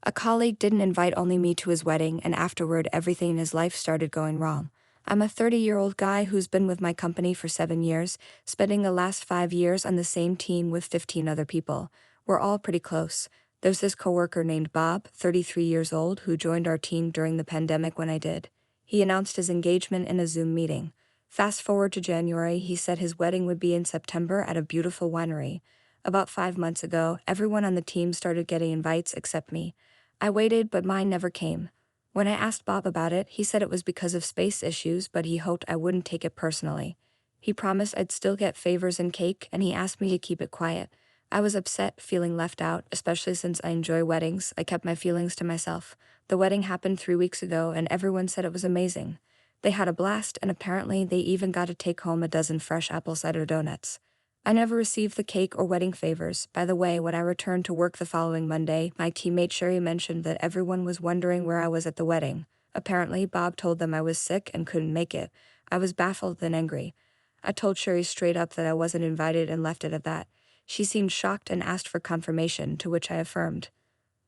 A colleague didn't invite only me to his wedding, and afterward everything in his life started going wrong. I'm a 30-year-old guy who's been with my company for 7 years, spending the last 5 years on the same team with 15 other people. We're all pretty close. There's this coworker named Bob, 33 years old, who joined our team during the pandemic when I did. He announced his engagement in a Zoom meeting. Fast forward to January, he said his wedding would be in September at a beautiful winery. About 5 months ago, everyone on the team started getting invites except me. I waited, but mine never came. When I asked Bob about it, he said it was because of space issues, but he hoped I wouldn't take it personally. He promised I'd still get favors and cake, and he asked me to keep it quiet. I was upset, feeling left out, especially since I enjoy weddings. I kept my feelings to myself. The wedding happened 3 weeks ago, and everyone said it was amazing. They had a blast, and apparently they even got to take home a dozen fresh apple cider donuts. I never received the cake or wedding favors. By the way, when I returned to work the following Monday, my teammate Sherry mentioned that everyone was wondering where I was at the wedding. Apparently, Bob told them I was sick and couldn't make it. I was baffled and angry. I told Sherry straight up that I wasn't invited and left it at that. She seemed shocked and asked for confirmation, to which I affirmed.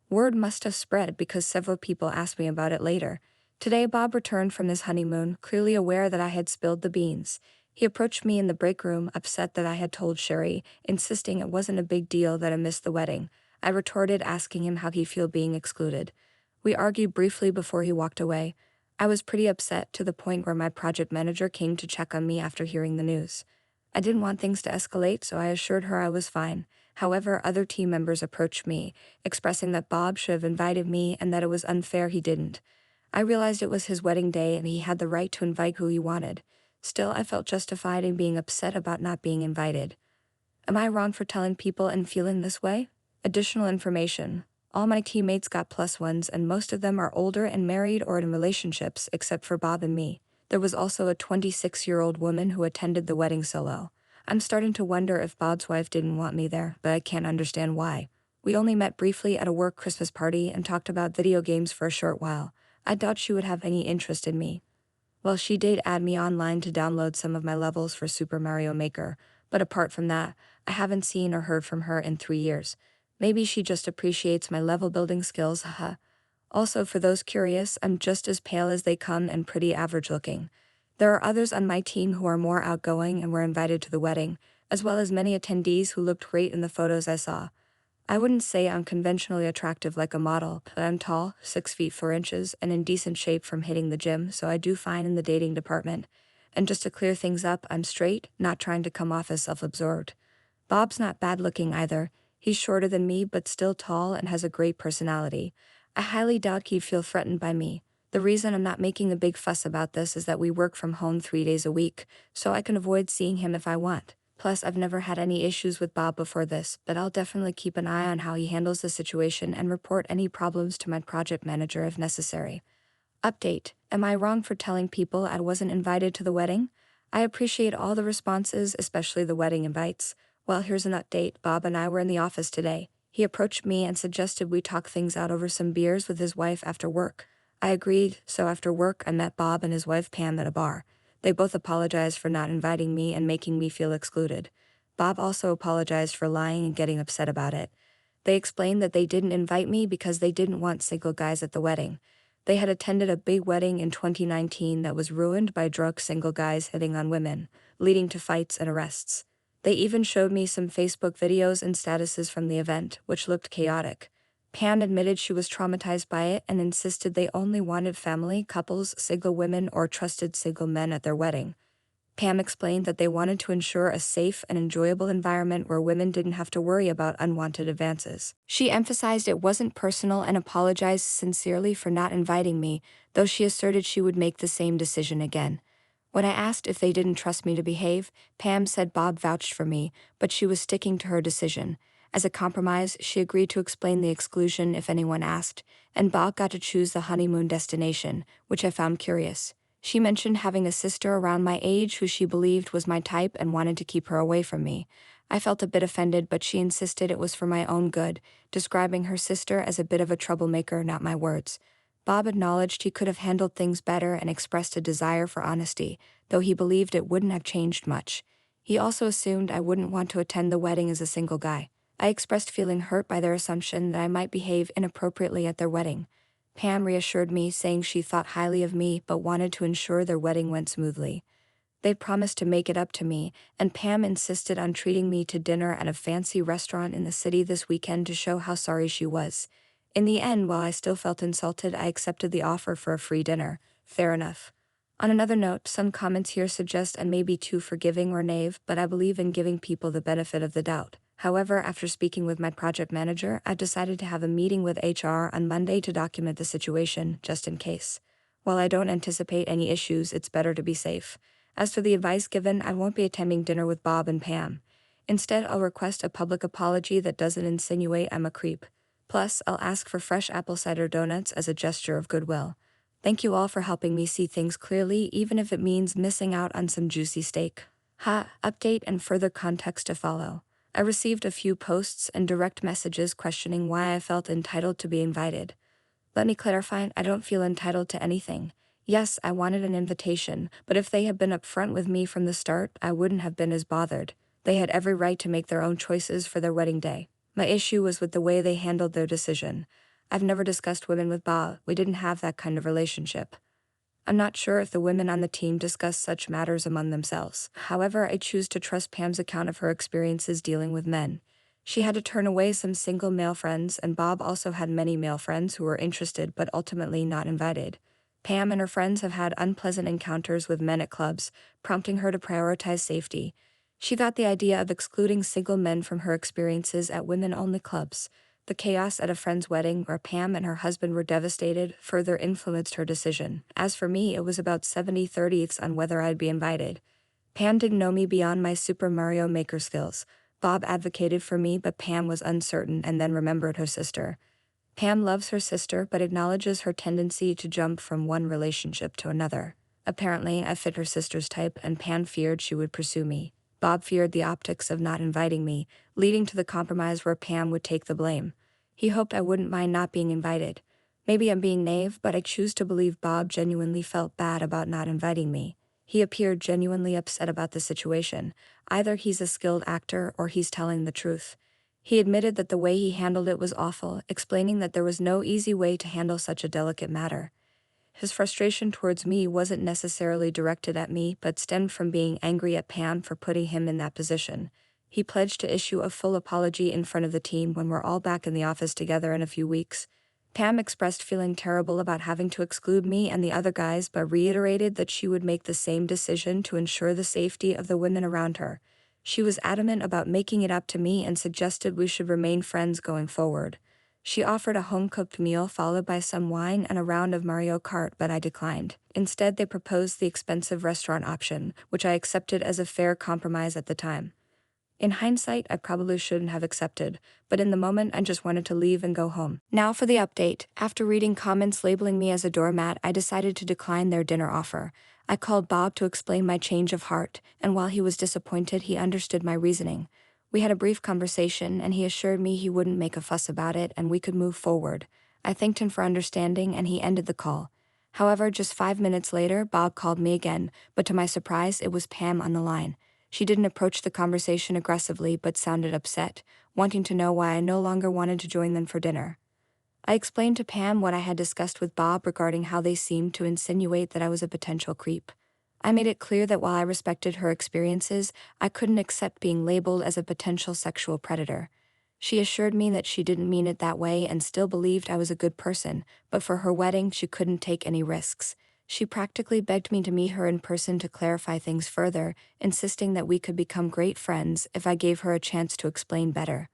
Word must have spread because several people asked me about it later. Today, Bob returned from his honeymoon, clearly aware that I had spilled the beans. He approached me in the break room, upset that I had told Sherry, insisting it wasn't a big deal that I missed the wedding. I retorted, asking him how he'd feel being excluded. We argued briefly before he walked away. I was pretty upset, to the point where my project manager came to check on me after hearing the news. I didn't want things to escalate, so I assured her I was fine. However, other team members approached me, expressing that Bob should have invited me and that it was unfair he didn't. I realized it was his wedding day and he had the right to invite who he wanted. Still, I felt justified in being upset about not being invited. Am I wrong for telling people and feeling this way? Additional information. All my teammates got +1s, and most of them are older and married or in relationships, except for Bob and me. There was also a 26-year-old woman who attended the wedding solo. I'm starting to wonder if Bob's wife didn't want me there, but I can't understand why. We only met briefly at a work Christmas party and talked about video games for a short while. I doubt she would have any interest in me. Well, she did add me online to download some of my levels for Super Mario Maker, but apart from that, I haven't seen or heard from her in 3 years. Maybe she just appreciates my level building skills, haha. Also, for those curious, I'm just as pale as they come and pretty average looking. There are others on my team who are more outgoing and were invited to the wedding, as well as many attendees who looked great in the photos I saw. I wouldn't say I'm conventionally attractive like a model, but I'm tall, 6 feet 4 inches, and in decent shape from hitting the gym, so I do fine in the dating department. And just to clear things up, I'm straight, not trying to come off as self-absorbed. Bob's not bad looking either. He's shorter than me, but still tall and has a great personality. I highly doubt he'd feel threatened by me. The reason I'm not making a big fuss about this is that we work from home 3 days a week, so I can avoid seeing him if I want. Plus, I've never had any issues with Bob before this, but I'll definitely keep an eye on how he handles the situation and report any problems to my project manager if necessary. Update: am I wrong for telling people I wasn't invited to the wedding? I appreciate all the responses, especially the wedding invites. Well, here's an update. Bob and I were in the office today. He approached me and suggested we talk things out over some beers with his wife after work. I agreed, so after work I met Bob and his wife Pam at a bar. They both apologized for not inviting me and making me feel excluded. Bob also apologized for lying and getting upset about it. They explained that they didn't invite me because they didn't want single guys at the wedding. They had attended a big wedding in 2019 that was ruined by drunk single guys hitting on women, leading to fights and arrests. They even showed me some Facebook videos and statuses from the event, which looked chaotic. Pam admitted she was traumatized by it and insisted they only wanted family, couples, single women, or trusted single men at their wedding. Pam explained that they wanted to ensure a safe and enjoyable environment where women didn't have to worry about unwanted advances. She emphasized it wasn't personal and apologized sincerely for not inviting me, though she asserted she would make the same decision again. When I asked if they didn't trust me to behave, Pam said Bob vouched for me, but she was sticking to her decision. As a compromise, she agreed to explain the exclusion if anyone asked, and Bob got to choose the honeymoon destination, which I found curious. She mentioned having a sister around my age who she believed was my type and wanted to keep her away from me. I felt a bit offended, but she insisted it was for my own good, describing her sister as a bit of a troublemaker, not my words. Bob acknowledged he could have handled things better and expressed a desire for honesty, though he believed it wouldn't have changed much. He also assumed I wouldn't want to attend the wedding as a single guy. I expressed feeling hurt by their assumption that I might behave inappropriately at their wedding. Pam reassured me, saying she thought highly of me but wanted to ensure their wedding went smoothly. They'd promised to make it up to me, and Pam insisted on treating me to dinner at a fancy restaurant in the city this weekend to show how sorry she was. In the end, while I still felt insulted, I accepted the offer for a free dinner. Fair enough. On another note, some comments here suggest I may be too forgiving or naive, but I believe in giving people the benefit of the doubt. However, after speaking with my project manager, I decided to have a meeting with HR on Monday to document the situation, just in case. While I don't anticipate any issues, it's better to be safe. As for the advice given, I won't be attending dinner with Bob and Pam. Instead, I'll request a public apology that doesn't insinuate I'm a creep. Plus, I'll ask for fresh apple cider donuts as a gesture of goodwill. Thank you all for helping me see things clearly, even if it means missing out on some juicy steak. Update and further context to follow. I received a few posts and direct messages questioning why I felt entitled to be invited. Let me clarify, I don't feel entitled to anything. Yes, I wanted an invitation, but if they had been upfront with me from the start, I wouldn't have been as bothered. They had every right to make their own choices for their wedding day. My issue was with the way they handled their decision. I've never discussed women with Bob. We didn't have that kind of relationship. I'm not sure if the women on the team discuss such matters among themselves. However, I choose to trust Pam's account of her experiences dealing with men. She had to turn away some single male friends, and Bob also had many male friends who were interested but ultimately not invited. Pam and her friends have had unpleasant encounters with men at clubs, prompting her to prioritize safety. She thought the idea of excluding single men from her experiences at women-only clubs, the chaos at a friend's wedding where Pam and her husband were devastated, further influenced her decision. As for me, it was about 70-30ths on whether I'd be invited. Pam didn't know me beyond my Super Mario Maker skills. Bob advocated for me, but Pam was uncertain and then remembered her sister. Pam loves her sister but acknowledges her tendency to jump from one relationship to another. Apparently, I fit her sister's type, and Pam feared she would pursue me. Bob feared the optics of not inviting me, leading to the compromise where Pam would take the blame. He hoped I wouldn't mind not being invited. Maybe I'm being naive, but I choose to believe Bob genuinely felt bad about not inviting me. He appeared genuinely upset about the situation. Either he's a skilled actor or he's telling the truth. He admitted that the way he handled it was awful, explaining that there was no easy way to handle such a delicate matter. His frustration towards me wasn't necessarily directed at me, but stemmed from being angry at Pam for putting him in that position. He pledged to issue a full apology in front of the team when we're all back in the office together in a few weeks. Pam expressed feeling terrible about having to exclude me and the other guys, but reiterated that she would make the same decision to ensure the safety of the women around her. She was adamant about making it up to me and suggested we should remain friends going forward. She offered a home-cooked meal followed by some wine and a round of Mario Kart, but I declined. Instead, they proposed the expensive restaurant option, which I accepted as a fair compromise at the time. In hindsight, I probably shouldn't have accepted, but in the moment I just wanted to leave and go home. Now for the update. After reading comments labeling me as a doormat, I decided to decline their dinner offer. I called Bob to explain my change of heart, and while he was disappointed, he understood my reasoning. We had a brief conversation, and he assured me he wouldn't make a fuss about it and we could move forward. I thanked him for understanding, and he ended the call. However, just 5 minutes later, Bob called me again, but to my surprise, it was Pam on the line. She didn't approach the conversation aggressively but sounded upset, wanting to know why I no longer wanted to join them for dinner. I explained to Pam what I had discussed with Bob regarding how they seemed to insinuate that I was a potential creep. I made it clear that while I respected her experiences, I couldn't accept being labeled as a potential sexual predator. She assured me that she didn't mean it that way and still believed I was a good person, but for her wedding she couldn't take any risks. She practically begged me to meet her in person to clarify things further, insisting that we could become great friends if I gave her a chance to explain better.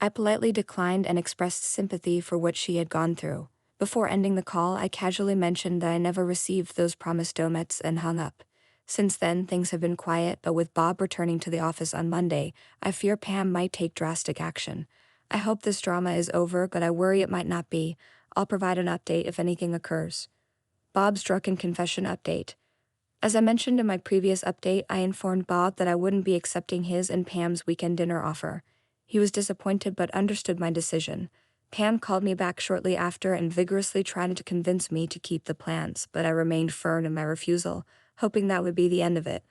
I politely declined and expressed sympathy for what she had gone through. Before ending the call, I casually mentioned that I never received those promised donuts and hung up. Since then, things have been quiet, but with Bob returning to the office on Monday, I fear Pam might take drastic action. I hope this drama is over, but I worry it might not be. I'll provide an update if anything occurs. Bob's drunken confession update. As I mentioned in my previous update, I informed Bob that I wouldn't be accepting his and Pam's weekend dinner offer. He was disappointed but understood my decision. Pam called me back shortly after and vigorously tried to convince me to keep the plans, but I remained firm in my refusal, hoping that would be the end of it.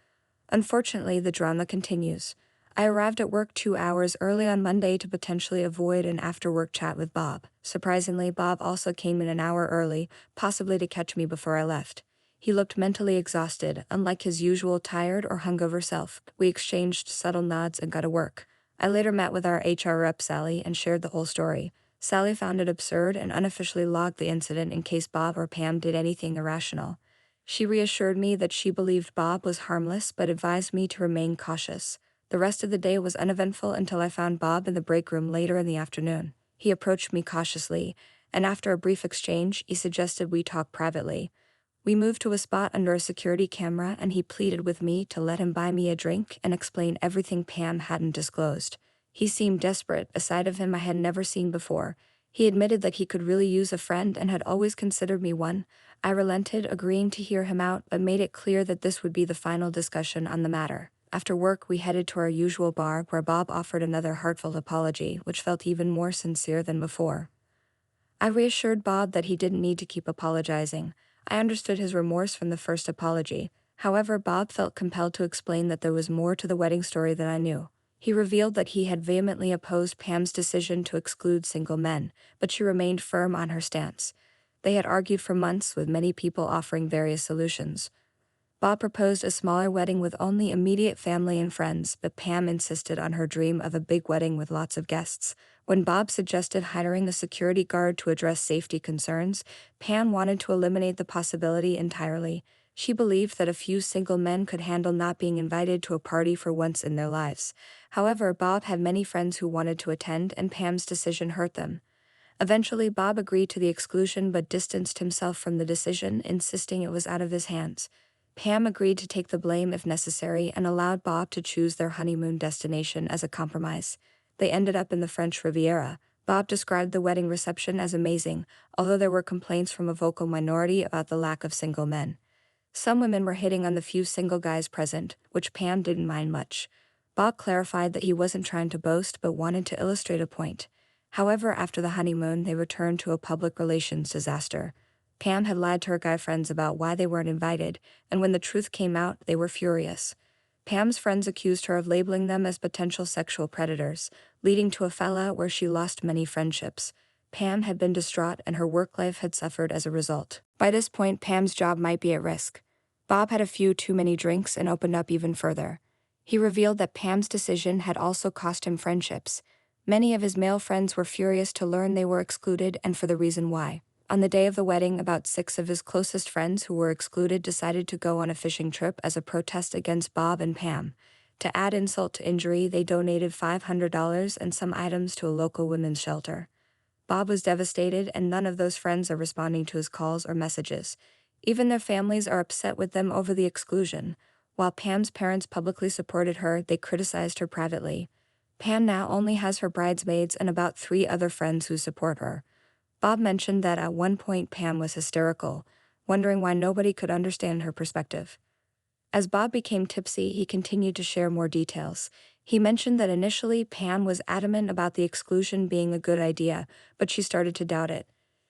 Unfortunately, the drama continues. I arrived at work 2 hours early on Monday to potentially avoid an after-work chat with Bob. Surprisingly, Bob also came in an hour early, possibly to catch me before I left. He looked mentally exhausted, unlike his usual tired or hungover self. We exchanged subtle nods and got to work. I later met with our HR rep Sally and shared the whole story. Sally found it absurd and unofficially logged the incident in case Bob or Pam did anything irrational. She reassured me that she believed Bob was harmless but advised me to remain cautious. The rest of the day was uneventful until I found Bob in the break room later in the afternoon. He approached me cautiously, and after a brief exchange, he suggested we talk privately. We moved to a spot under a security camera and he pleaded with me to let him buy me a drink and explain everything Pam hadn't disclosed. He seemed desperate, a side of him I had never seen before. He admitted that he could really use a friend and had always considered me one. I relented, agreeing to hear him out, but made it clear that this would be the final discussion on the matter. After work, we headed to our usual bar where Bob offered another heartfelt apology, which felt even more sincere than before. I reassured Bob that he didn't need to keep apologizing. I understood his remorse from the first apology. However, Bob felt compelled to explain that there was more to the wedding story than I knew. He revealed that he had vehemently opposed Pam's decision to exclude single men, but she remained firm on her stance. They had argued for months, with many people offering various solutions. Bob proposed a smaller wedding with only immediate family and friends, but Pam insisted on her dream of a big wedding with lots of guests. When Bob suggested hiring a security guard to address safety concerns, Pam wanted to eliminate the possibility entirely. She believed that a few single men could handle not being invited to a party for once in their lives. However, Bob had many friends who wanted to attend, and Pam's decision hurt them. Eventually, Bob agreed to the exclusion but distanced himself from the decision, insisting it was out of his hands. Pam agreed to take the blame if necessary and allowed Bob to choose their honeymoon destination as a compromise. They ended up in the French Riviera. Bob described the wedding reception as amazing, although there were complaints from a vocal minority about the lack of single men. Some women were hitting on the few single guys present, which Pam didn't mind much. Bob clarified that he wasn't trying to boast but wanted to illustrate a point. However, after the honeymoon, they returned to a public relations disaster. Pam had lied to her guy friends about why they weren't invited, and when the truth came out, they were furious. Pam's friends accused her of labeling them as potential sexual predators, leading to a fallout where she lost many friendships. Pam had been distraught and her work life had suffered as a result. By this point, Pam's job might be at risk. Bob had a few too many drinks and opened up even further. He revealed that Pam's decision had also cost him friendships. Many of his male friends were furious to learn they were excluded and for the reason why. On the day of the wedding, about 6 of his closest friends who were excluded decided to go on a fishing trip as a protest against Bob and Pam. To add insult to injury, they donated $500 and some items to a local women's shelter. Bob was devastated, and none of those friends are responding to his calls or messages. Even their families are upset with them over the exclusion. While Pam's parents publicly supported her, they criticized her privately. Pam now only has her bridesmaids and about 3 other friends who support her. Bob mentioned that at one point Pam was hysterical, wondering why nobody could understand her perspective. As Bob became tipsy, he continued to share more details. He mentioned that initially Pam was adamant about the exclusion being a good idea, but she started to doubt it.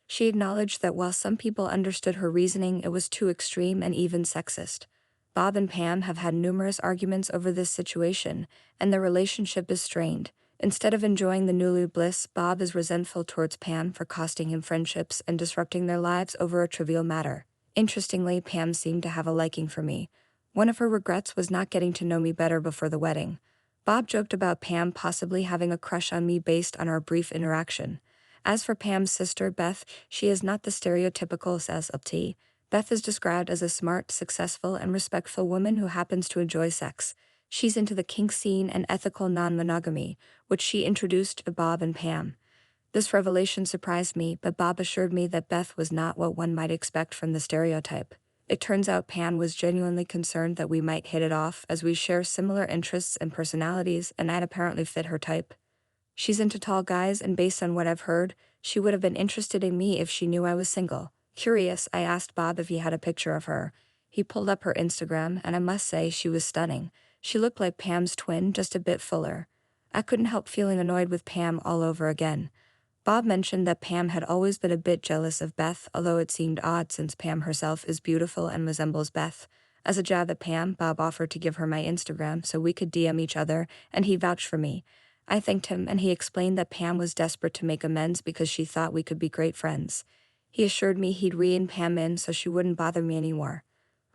She acknowledged that while some people understood her reasoning, it was too extreme and even sexist. Bob and Pam have had numerous arguments over this situation, and their relationship is strained. Instead of enjoying the newlywed bliss, Bob is resentful towards Pam for costing him friendships and disrupting their lives over a trivial matter. Interestingly, Pam seemed to have a liking for me. One of her regrets was not getting to know me better before the wedding. Bob joked about Pam possibly having a crush on me based on our brief interaction. As for Pam's sister, Beth, she is not the stereotypical SLT. Beth is described as a smart, successful, and respectful woman who happens to enjoy sex. She's into the kink scene and ethical non-monogamy, which she introduced to Bob and Pam. This revelation surprised me, but Bob assured me that Beth was not what one might expect from the stereotype. It turns out Pam was genuinely concerned that we might hit it off, as we share similar interests and personalities, and I'd apparently fit her type. She's into tall guys, and based on what I've heard, she would have been interested in me if she knew I was single. Curious, I asked Bob if he had a picture of her. He pulled up her Instagram, and I must say she was stunning. She looked like Pam's twin, just a bit fuller. I couldn't help feeling annoyed with Pam all over again. Bob mentioned that Pam had always been a bit jealous of Beth, although it seemed odd since Pam herself is beautiful and resembles Beth. As a jab at Pam, Bob offered to give her my Instagram so we could DM each other, and he vouched for me. I thanked him, and he explained that Pam was desperate to make amends because she thought we could be great friends. He assured me he'd rein Pam in so she wouldn't bother me anymore.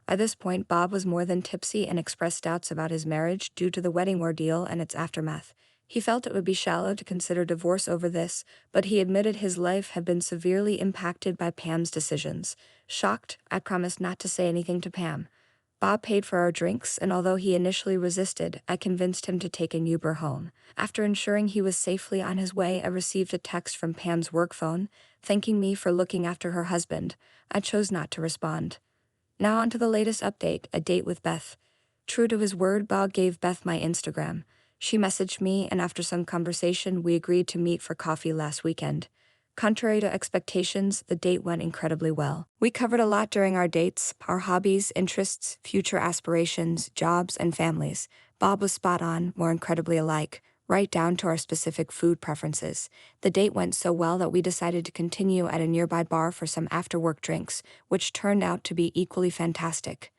At this point, Bob was more than tipsy and expressed doubts about his marriage due to the wedding ordeal and its aftermath. He felt it would be shallow to consider divorce over this, but he admitted his life had been severely impacted by Pam's decisions. Shocked, I promised not to say anything to Pam. Bob paid for our drinks, and although he initially resisted, I convinced him to take an Uber home. After ensuring he was safely on his way, I received a text from Pam's work phone, thanking me for looking after her husband. I chose not to respond. Now on to the latest update, a date with Beth. True to his word, Bob gave Beth my Instagram. She messaged me, and after some conversation, we agreed to meet for coffee last weekend. Contrary to expectations, the date went incredibly well. We covered a lot during our dates: our hobbies, interests, future aspirations, jobs, and families. Bob was spot on, we're incredibly alike, right down to our specific food preferences. The date went so well that we decided to continue at a nearby bar for some after-work drinks, which turned out to be equally fantastic.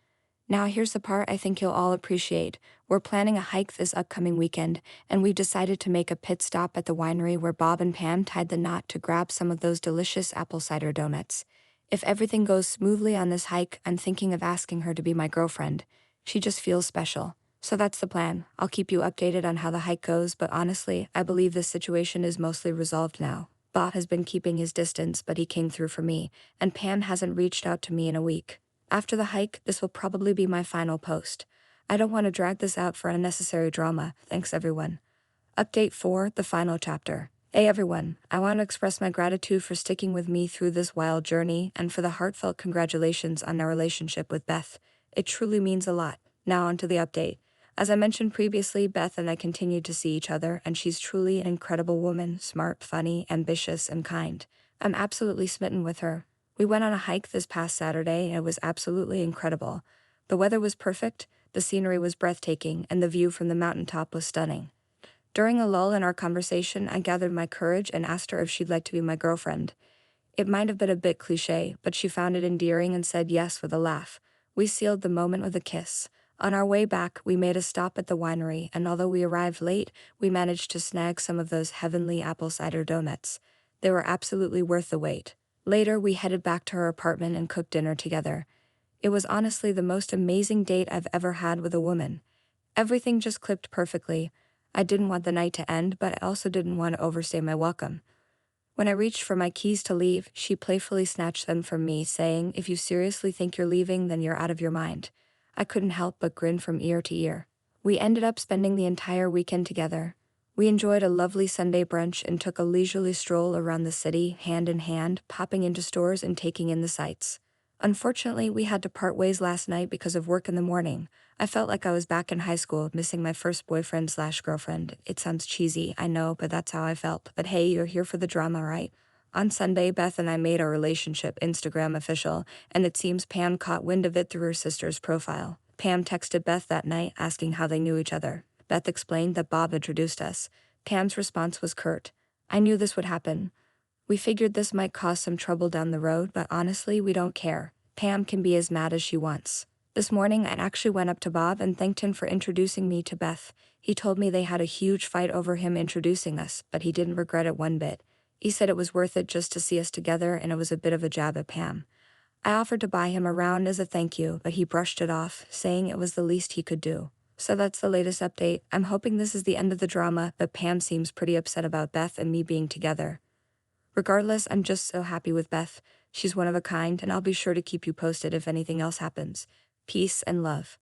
Now here's the part I think you'll all appreciate. We're planning a hike this upcoming weekend, and we've decided to make a pit stop at the winery where Bob and Pam tied the knot to grab some of those delicious apple cider donuts. If everything goes smoothly on this hike, I'm thinking of asking her to be my girlfriend. She just feels special. So that's the plan. I'll keep you updated on how the hike goes, but honestly, I believe this situation is mostly resolved now. Bob has been keeping his distance, but he came through for me, and Pam hasn't reached out to me in a week. After the hike, this will probably be my final post. I don't want to drag this out for unnecessary drama. Thanks everyone. Update 4, the final chapter. Hey everyone, I want to express my gratitude for sticking with me through this wild journey and for the heartfelt congratulations on our relationship with Beth. It truly means a lot. Now on to the update. As I mentioned previously, Beth and I continued to see each other, and she's truly an incredible woman, smart, funny, ambitious, and kind. I'm absolutely smitten with her. We went on a hike this past Saturday, and it was absolutely incredible. The weather was perfect, the scenery was breathtaking, and the view from the mountaintop was stunning. During a lull in our conversation, I gathered my courage and asked her if she'd like to be my girlfriend. It might have been a bit cliché, but she found it endearing and said yes with a laugh. We sealed the moment with a kiss. On our way back, we made a stop at the winery, and although we arrived late, we managed to snag some of those heavenly apple cider donuts. They were absolutely worth the wait. Later, we headed back to her apartment and cooked dinner together. It was honestly the most amazing date I've ever had with a woman. Everything just clicked perfectly. I didn't want the night to end, but I also didn't want to overstay my welcome. When I reached for my keys to leave, she playfully snatched them from me, saying, "If you seriously think you're leaving, then you're out of your mind." I couldn't help but grin from ear to ear. We ended up spending the entire weekend together. We enjoyed a lovely Sunday brunch and took a leisurely stroll around the city, hand in hand, popping into stores and taking in the sights. Unfortunately, we had to part ways last night because of work in the morning. I felt like I was back in high school, missing my first boyfriend/girlfriend. It sounds cheesy, I know, but that's how I felt. But hey, you're here for the drama, right? On Sunday, Beth and I made our relationship Instagram official, and it seems Pam caught wind of it through her sister's profile. Pam texted Beth that night asking how they knew each other. Beth explained that Bob introduced us. Pam's response was curt. "I knew this would happen. We figured this might cause some trouble down the road, but honestly, we don't care. Pam can be as mad as she wants." This morning, I actually went up to Bob and thanked him for introducing me to Beth. He told me they had a huge fight over him introducing us, but he didn't regret it one bit. He said it was worth it just to see us together, and it was a bit of a jab at Pam. I offered to buy him a round as a thank you, but he brushed it off, saying it was the least he could do. So that's the latest update. I'm hoping this is the end of the drama, but Pam seems pretty upset about Beth and me being together. Regardless, I'm just so happy with Beth. She's one of a kind, and I'll be sure to keep you posted if anything else happens. Peace and love.